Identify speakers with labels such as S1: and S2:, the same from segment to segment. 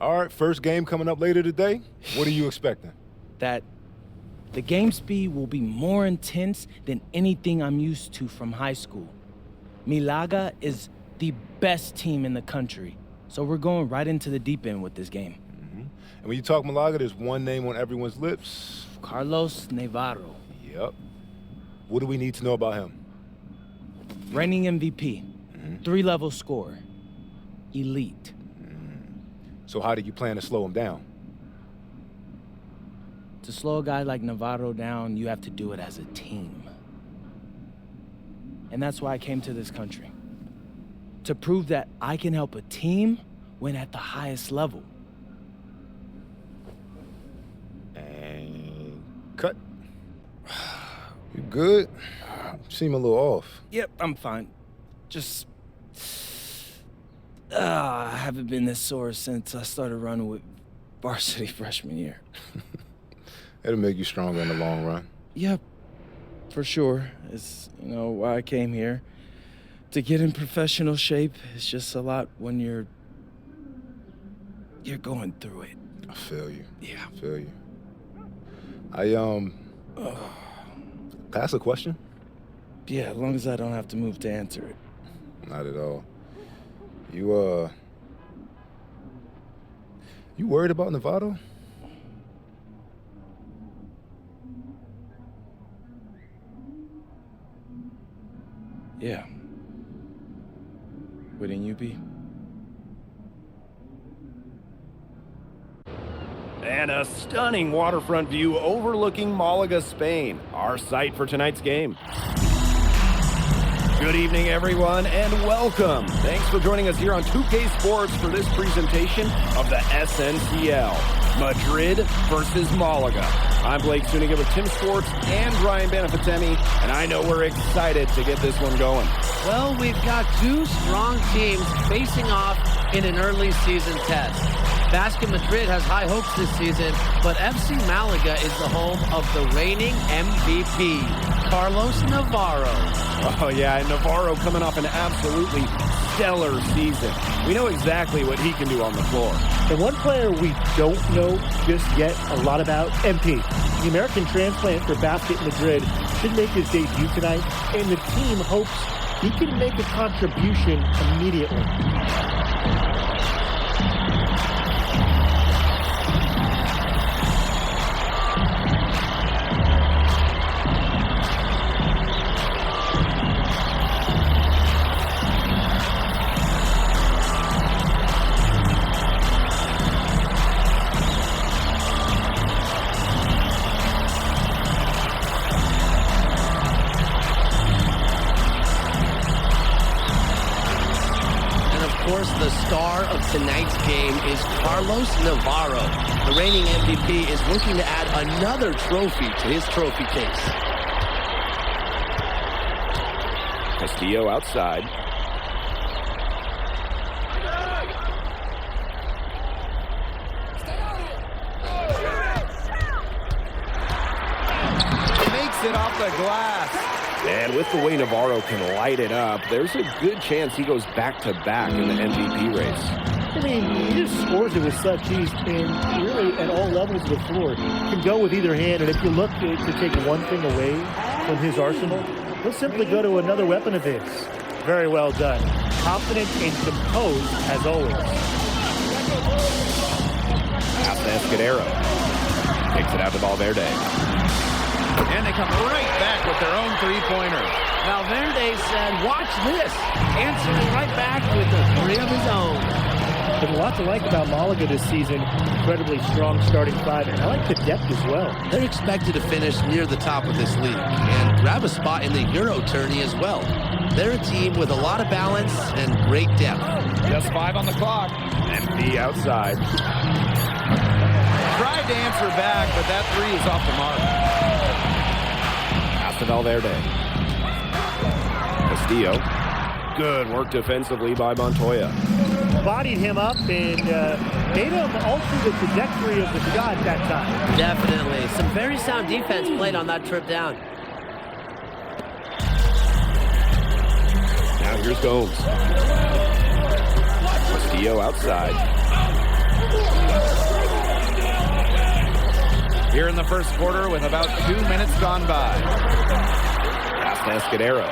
S1: All right, first game coming up later today. What are you expecting?
S2: That the game speed will be more intense than anything I'm used to from high school. Malaga is the best team in the country, so we're going right into the deep end with this game.
S1: And when you talk Malaga, there's one name on everyone's lips.
S2: Carlos Navarro.
S1: Yep. What do we need to know about him?
S2: Reigning MVP, 3-level scorer, elite.
S1: So how do you plan to slow him down?
S2: To slow a guy like Navarro down, you have to do it as a team. And that's why I came to this country. To prove that I can help a team win at the highest level.
S1: And cut. You good? You seem a little off.
S2: Yep, I'm fine. Just... I haven't been this sore since I started running with varsity freshman year.
S1: It'll make you stronger in the long run.
S2: Yep, for sure. It's, why I came here. To get in professional shape, it's just a lot when you're going through it.
S1: I feel you.
S2: Yeah.
S1: I feel you. Can I ask a question?
S2: Yeah, as long as I don't have to move to answer it.
S1: Not at all. You worried about Navarro?
S2: Yeah. Wouldn't you be?
S3: And a stunning waterfront view overlooking Malaga, Spain, our site for tonight's game. Good evening, everyone, and welcome. Thanks for joining us here on 2K Sports for this presentation of the SNCL, Madrid versus Malaga. I'm Blake Suniga with Tim Sports and Brian Banafitemi, and I know we're excited to get this one going.
S4: Well, we've got two strong teams facing off in an early season test. Basket Madrid has high hopes this season, but FC Malaga is the home of the reigning MVP, Carlos Navarro.
S3: Oh, yeah, and Navarro coming off an absolutely stellar season. We know exactly what he can do on the floor.
S5: The one player we don't know just yet a lot about, MP. The American transplant for Basket Madrid should make his debut tonight, and the team hopes he can make a contribution immediately.
S4: The star of tonight's game is Carlos Navarro. The reigning MVP is looking to add another trophy to his trophy case.
S3: Castillo outside. Makes it off the glass. And with the way Navarro can light it up, there's a good chance he goes back-to-back in the MVP race.
S5: I mean, he just scores it with such ease, and really at all levels of the floor. Can go with either hand, and if you look to take one thing away from his arsenal, he'll simply go to another weapon of his. Very well done. Confident and composed as always.
S3: Pass to Escudero. Takes it out to Valverde. And they come right back with their own three-pointer.
S4: Valverde said, watch this. Answering right back with the three of his own.
S5: There's a lot to like about Malaga this season. Incredibly strong starting five, and I like the depth as well.
S4: They're expected to finish near the top of this league and grab a spot in the Euro tourney as well. They're a team with a lot of balance and great depth.
S3: Just 5 on the clock. MP outside. Tried to answer back, but that three is off the mark. Pass to Valverde. Castillo. Good work defensively by Montoya.
S5: Bodied him up and made him alter the trajectory of the shot that time.
S4: Definitely. Some very sound defense played on that trip down.
S3: Now here's Gomes. Castillo outside. Here in the first quarter with about 2 minutes gone by. Pass to Escudero.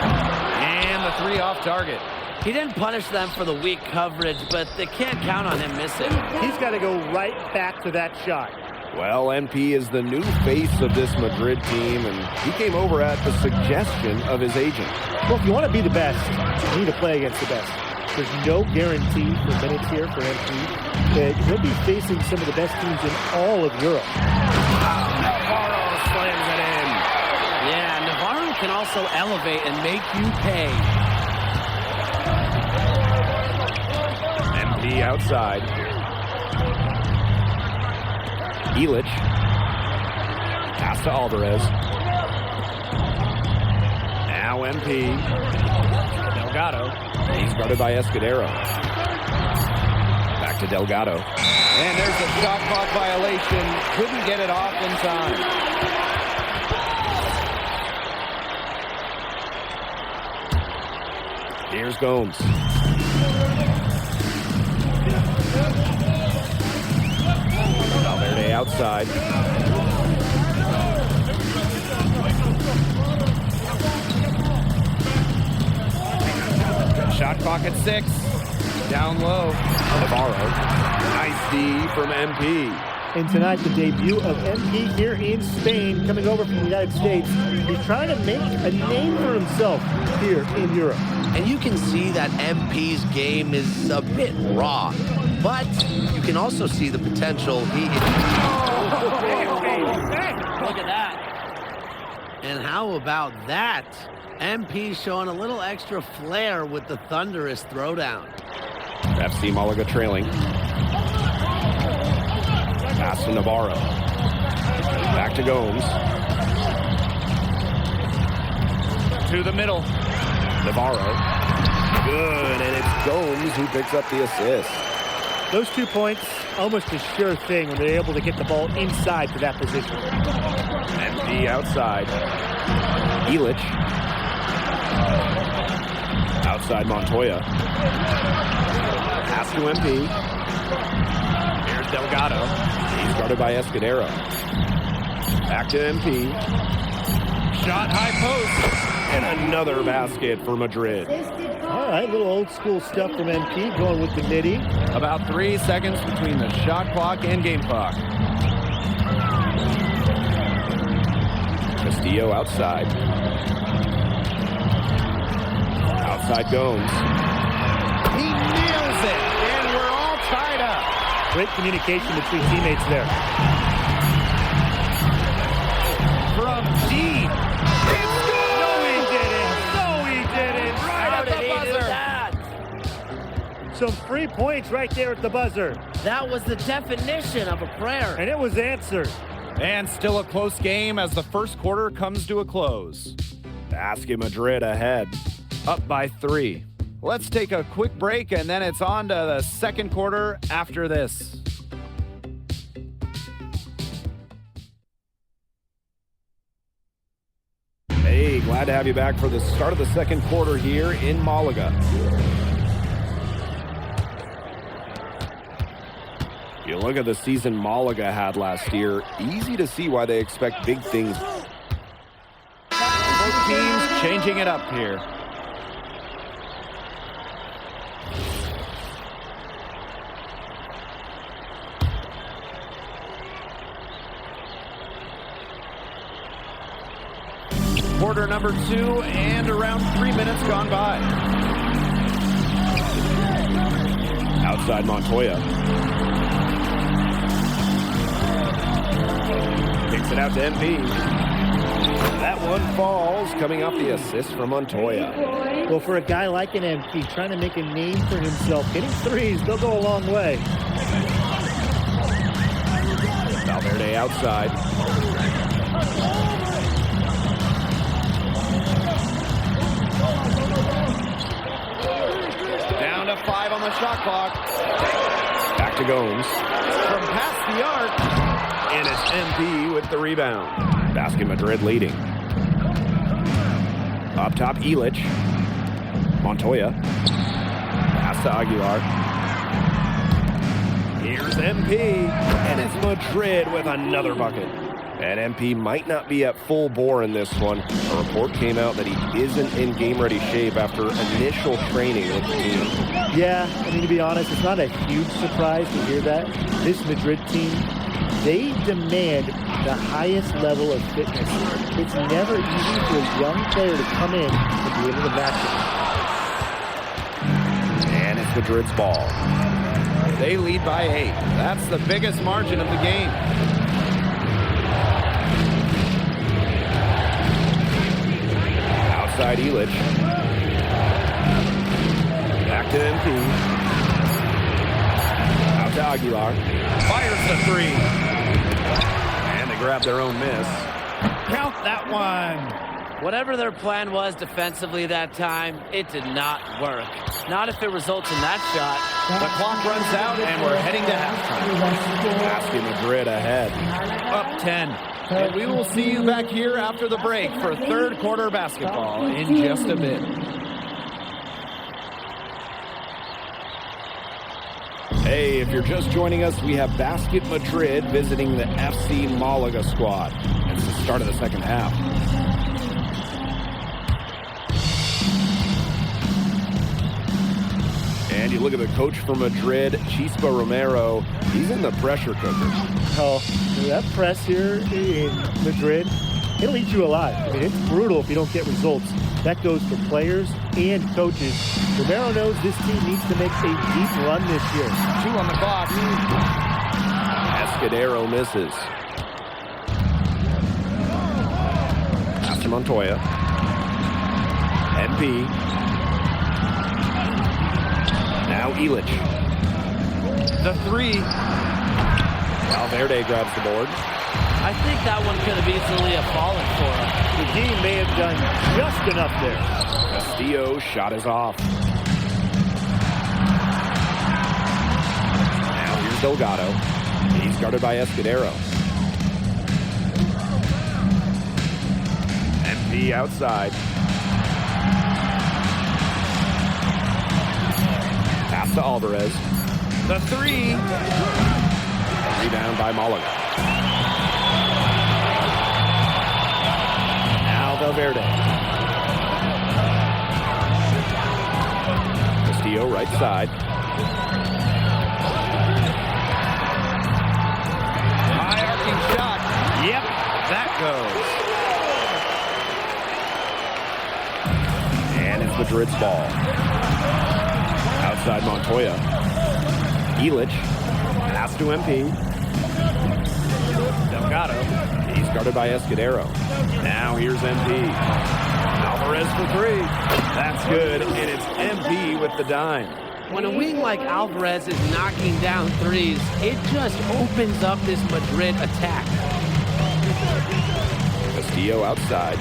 S3: And the three off target.
S4: He didn't punish them for the weak coverage, but they can't count on him missing.
S5: He's got to go right back to that shot.
S3: Well, NP is the new face of this Madrid team, and he came over at the suggestion of his agent.
S5: Well, if you want to be the best, you need to play against the best. There's no guarantee for minutes here for MP, but he'll be facing some of the best teams in all of Europe.
S3: Navarro slams it in.
S4: Yeah, Navarro can also elevate and make you pay.
S3: MP outside. Illich. Pass to Alvarez. Now MP. Delgado. He's guarded by Escudero. Back to Delgado. And there's a shot clock violation. Couldn't get it off in time. Here's Gomes. Valverde outside. Shot clock at 6. Down low. Navarro. Nice D from MP.
S5: And tonight, the debut of MP here in Spain, coming over from the United States. He's trying to make a name for himself here in Europe.
S4: And you can see that MP's game is a bit raw, but you can also see the potential he is. Look at that. And how about that? MP showing a little extra flair with the thunderous throwdown.
S3: FC Malaga trailing. Pass to Navarro. Back to Gomes. To the middle. Navarro. Good, and it's Gomes who picks up the assist.
S5: Those 2 points, almost a sure thing when they're able to get the ball inside to that position.
S3: MP outside. Illich. Outside Montoya. Pass to MP. Here's Delgado. He's guarded by Escudero. Back to MP. Shot high post. And another basket for Madrid.
S5: All right, little old school stuff from MP, going with the nitty.
S3: About 3 seconds between the shot clock and game clock. Castillo outside. Outside Gomes. He nails it, and we're all tied up.
S5: Great communication between teammates there.
S3: From deep. It's good!
S5: No, he didn't. No, he didn't.
S3: Right at the buzzer.
S5: Some free points right there at the buzzer.
S4: That was the definition of a prayer.
S5: And it was answered.
S3: And still a close game as the first quarter comes to a close. Basket Madrid ahead, up by 3. Let's take a quick break, and then it's on to the second quarter after this. Hey, glad to have you back for the start of the second quarter here in Malaga. You look at the season Malaga had last year, easy to see why they expect big things. Both teams changing it up here. Quarter number 2 and around 3 minutes gone by. Outside Montoya. Kicks it out to MP. That one falls, coming off the assist from Montoya.
S5: Well, for a guy like an MP, trying to make a name for himself, hitting threes, they'll go a long way.
S3: Valverde outside. Down to 5 on the shot clock. Back to Gomes. From past the arc. And it's MP with the rebound. Basket Madrid leading. Up top, Illich. Montoya. Pass to Aguilar. Here's MP, and it's Madrid with another bucket. And MP might not be at full bore in this one. A report came out that he isn't in game-ready shape after initial training with the team.
S5: Yeah, I mean, to be honest, it's not a huge surprise to hear that. This Madrid team, they demand the highest level of fitness. It's never easy for a young player to come in and be able to match it.
S3: And it's Madrid's ball.
S6: They lead by 8. That's the biggest margin of the game.
S3: Outside Illich. Back to MP. Out to Aguilar.
S6: Fires the 3.
S3: And they grab their own miss.
S6: Count that one.
S4: Whatever their plan was defensively that time, it did not work. Not if it results in that shot.
S6: The clock runs out, and we're heading to halftime.
S3: Basket Madrid ahead.
S6: Up 10. And we will see you back here after the break for third quarter basketball in just a bit.
S3: Hey, if you're just joining us, we have Basket Madrid visiting the FC Malaga squad. It's the start of the second half. And you look at the coach for Madrid, Chispa Romero. He's in the pressure cooker.
S5: Oh, that press here in Madrid, it'll eat you alive. I mean, it's brutal if you don't get results. That goes for players and coaches. Romero knows this team needs to make a deep run this year.
S6: 2 on the clock.
S3: Escudero misses. Pass to Montoya. MP. Now Illich.
S6: The 3.
S3: Valverde grabs the board.
S4: I think that one could have easily have fallen for him.
S5: The team may have done just enough there.
S3: Castillo's shot is off. Now here's Delgado. He's guarded by Escudero. MP outside. Pass to Alvarez.
S6: The 3.
S3: Rebound by Malaga. Now Valverde. Castillo right side.
S6: High arcing shot. Yep, that goes.
S3: And it's Madrid's ball. Outside Montoya. Illich. Pass to MP.
S6: Delgado.
S3: He's guarded by Escudero. Now here's MP. Alvarez for 3. That's good, and it's MP with the dime.
S4: When a wing like Alvarez is knocking down threes, it just opens up this Madrid attack.
S3: Castillo outside.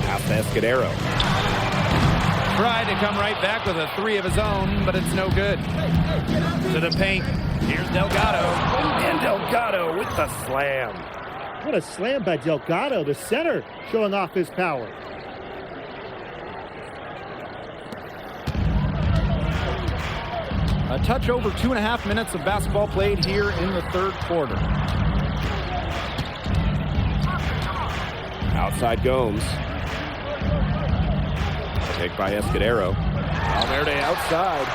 S3: Pass to Escudero.
S6: Tried to come right back with a 3 of his own, but it's no good. To the paint. Here's Delgado.
S3: And Delgado with the slam.
S5: What a slam by Delgado, the center, showing off his power.
S6: A touch over 2.5 minutes of basketball played here in the third quarter.
S3: Outside Gomes. Take by Escudero. Valverde outside.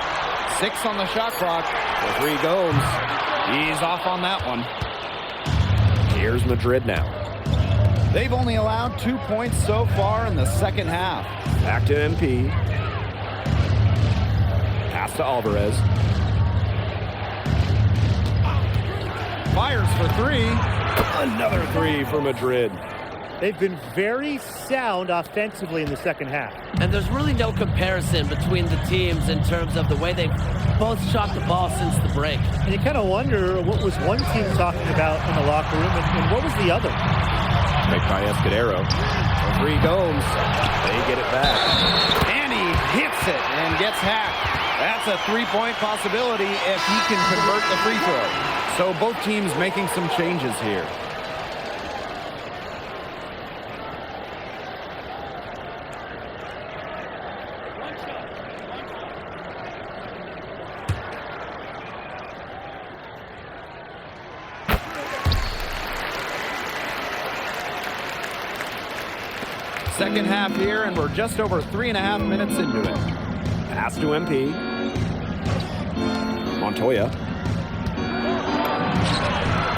S6: 6 on the shot clock.
S3: The 3 Gomes.
S6: He's off on that one.
S3: Here's Madrid now.
S6: They've only allowed 2 points so far in the second half.
S3: Back to MP. Pass to Alvarez.
S6: Fires for 3.
S3: Another 3 for Madrid.
S5: They've been very sound offensively in the second half.
S4: And there's really no comparison between the teams in terms of the way they've both shot the ball since the break.
S5: And you kind of wonder what was one team talking about in the locker room and what was the other?
S3: Make by Escudero. The 3 Gomes. They get it back.
S6: And he hits it and gets hacked. That's a 3-point possibility if he can convert the free throw. So both teams making some changes here.
S3: second half here, and we're just over 3.5 minutes into it. Pass to MP. Montoya.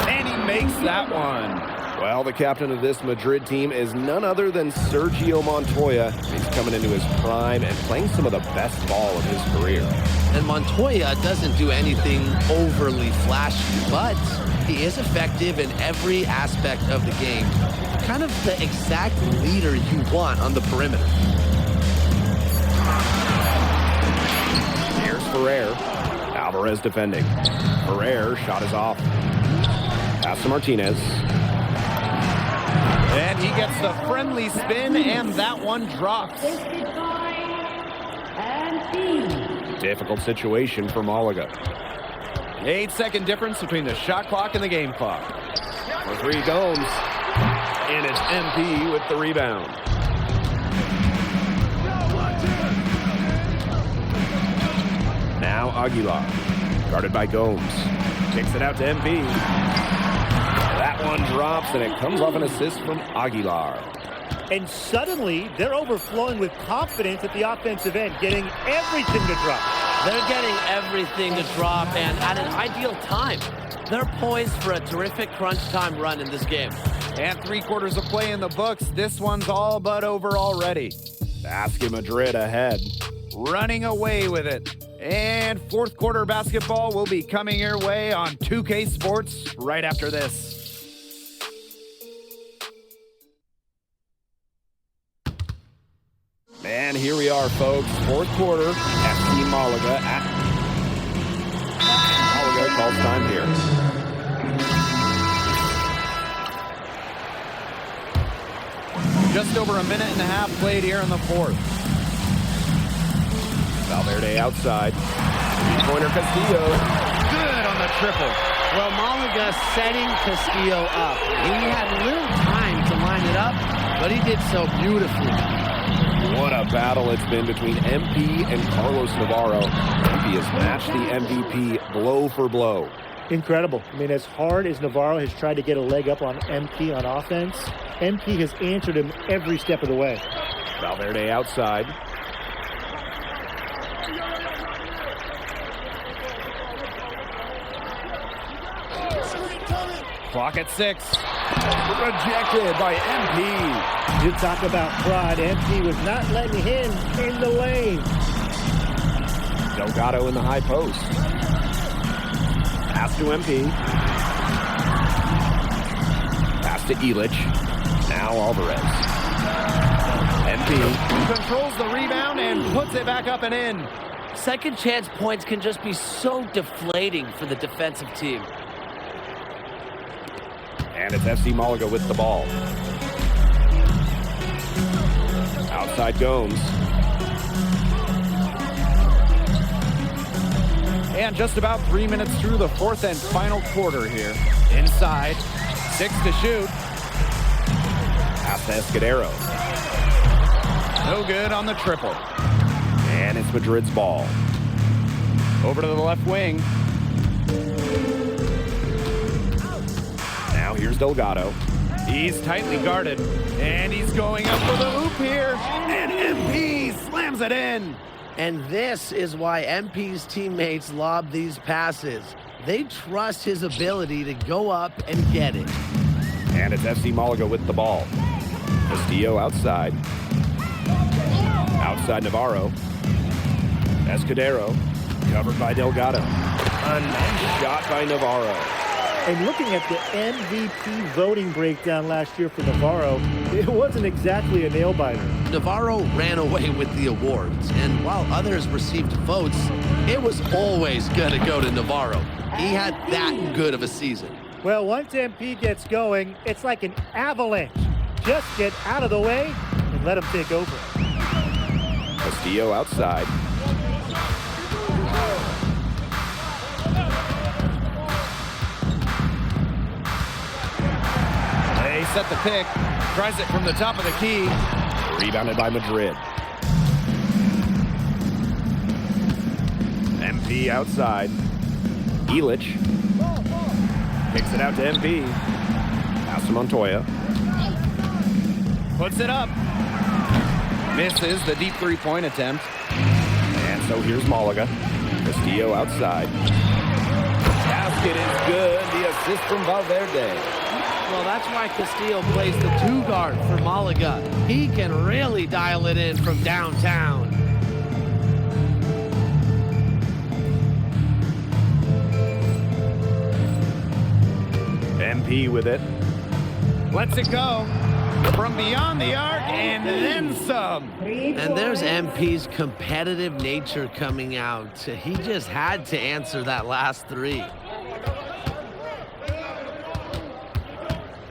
S3: And he makes that one. Well, the captain of this Madrid team is none other than Sergio Montoya. He's coming into his prime and playing some of the best ball of his career.
S4: And Montoya doesn't do anything overly flashy, but he is effective in every aspect of the game. Kind of the exact leader you want on the perimeter.
S3: Here's Ferrer. Alvarez defending. Ferrer, shot is off. Pass to Martinez. And he gets the friendly spin, and that one drops. Difficult situation for Malaga. 8-second difference between the shot clock and the game clock. For three, Gomes. And it's MP with the rebound. Now Aguilar. Guarded by Gomes. Kicks it out to MP. That one drops, and it comes off an assist from Aguilar.
S5: And suddenly, they're overflowing with confidence at the offensive end, getting everything to drop.
S4: They're getting everything to drop, and at an ideal time. They're poised for a terrific crunch time run in this game.
S3: And 3/4 of play in the books. This one's all but over already. Basket Madrid ahead. Running away with it. And fourth quarter basketball will be coming your way on 2K Sports right after this. And here we are, folks. Fourth quarter. FC Malaga at Malaga calls time here. Just over 1.5 minutes played here in the fourth. Valverde outside. Three-pointer Castillo. Good on the triple.
S4: Well, Malaga setting Castillo up. He had little time to line it up, but he did so beautifully.
S3: What a battle it's been between MP and Carlos Navarro. MP has matched the MVP blow for blow.
S5: Incredible. I mean, as hard as Navarro has tried to get a leg up on MP on offense, MP has answered him every step of the way.
S3: Valverde outside. Clock at 6. Rejected by MP.
S5: You talk about pride. MP was not letting him in the lane.
S3: Delgado in the high post. Pass to MP. Pass to Illich. Now Alvarez. MP controls the rebound and puts it back up and in.
S4: Second chance points can just be so deflating for the defensive team.
S3: And it's FC Malaga with the ball. Outside Gomes. And just about 3 minutes through the fourth and final quarter here. Inside. 6 to shoot. Pass to Escudero. No good on the triple. And it's Madrid's ball. Over to the left wing. Now here's Delgado. He's tightly guarded. And he's going up for the hoop here. And MP slams it in.
S4: And this is why MP's teammates lob these passes. They trust his ability to go up and get it.
S3: And it's FC Malaga with the ball. Castillo outside. Outside Navarro. Escudero. Covered by Delgado. A nice shot by Navarro.
S5: And looking at the MVP voting breakdown last year for Navarro, it wasn't exactly a nail-biter.
S4: Navarro ran away with the awards, and while others received votes, it was always going to go to Navarro. He had that good of a season.
S5: Well, once MP gets going, it's like an avalanche. Just get out of the way and let him take over.
S3: Castillo outside. They set the pick. Tries it from the top of the key. Rebounded by Madrid. MP outside. Illich. Kicks it out to MP. Pass to Montoya. Puts it up. Misses the deep three-point attempt. And so here's Malaga. Castillo outside. Basket is good. The assist from Valverde.
S4: Well, that's why Castillo plays the 2-guard for Malaga. He can really dial it in from downtown.
S3: MP with it. Lets it go. From beyond the arc and then some.
S4: And there's MP's competitive nature coming out. He just had to answer that last three.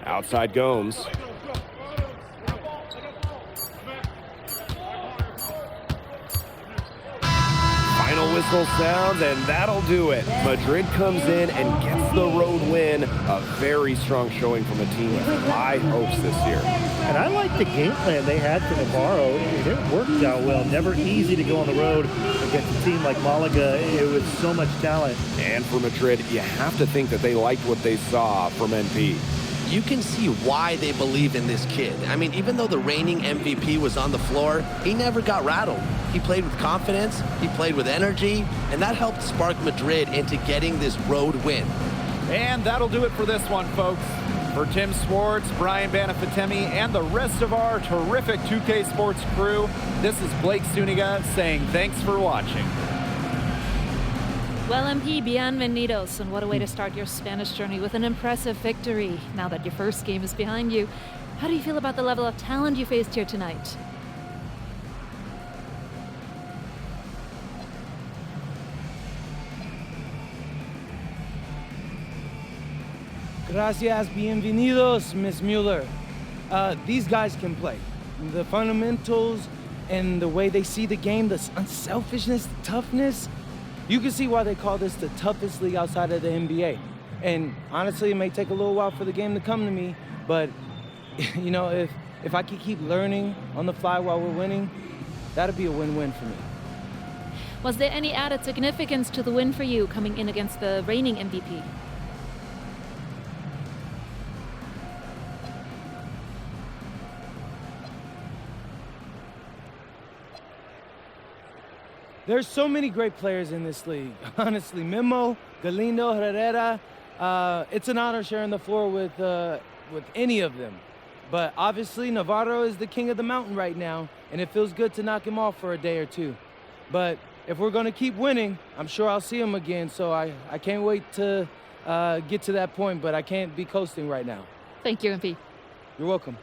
S3: Outside Gomes. Final whistle sounds, and that'll do it. Madrid comes in and gets the road win. A very strong showing from a team with high hopes this year.
S5: And I like the game plan they had for Navarro. It worked out well. Never easy to go on the road against a team like Malaga with so much talent.
S3: And for Madrid, you have to think that they liked what they saw from NP.
S4: You can see why they believe in this kid. I mean, even though the reigning MVP was on the floor, he never got rattled. He played with confidence, he played with energy, and that helped spark Madrid into getting this road win.
S6: And that'll do it for this one, folks. For Tim Swartz, Brian Banafitemi, and the rest of our terrific 2K Sports crew, this is Blake Zuniga saying thanks for watching.
S7: Well, MP, bienvenidos, and what a way to start your Spanish journey with an impressive victory. Now that your first game is behind you, how do you feel about the level of talent you faced here tonight?
S2: Gracias, bienvenidos, Miss Mueller. These guys can play. The fundamentals and the way they see the game, the unselfishness, the toughness. You can see why they call this the toughest league outside of the NBA. And honestly, it may take a little while for the game to come to me, but you know, if I could keep learning on the fly while we're winning, that'd be a win-win for me.
S7: Was there any added significance to the win for you coming in against the reigning MVP?
S2: There's so many great players in this league. Honestly, Memo, Galindo, Herrera, it's an honor sharing the floor with any of them. But obviously, Navarro is the king of the mountain right now, and it feels good to knock him off for a day or two. But if we're gonna keep winning, I'm sure I'll see him again, so I can't wait to get to that point, but I can't be coasting right now.
S7: Thank you, MP.
S2: You're welcome.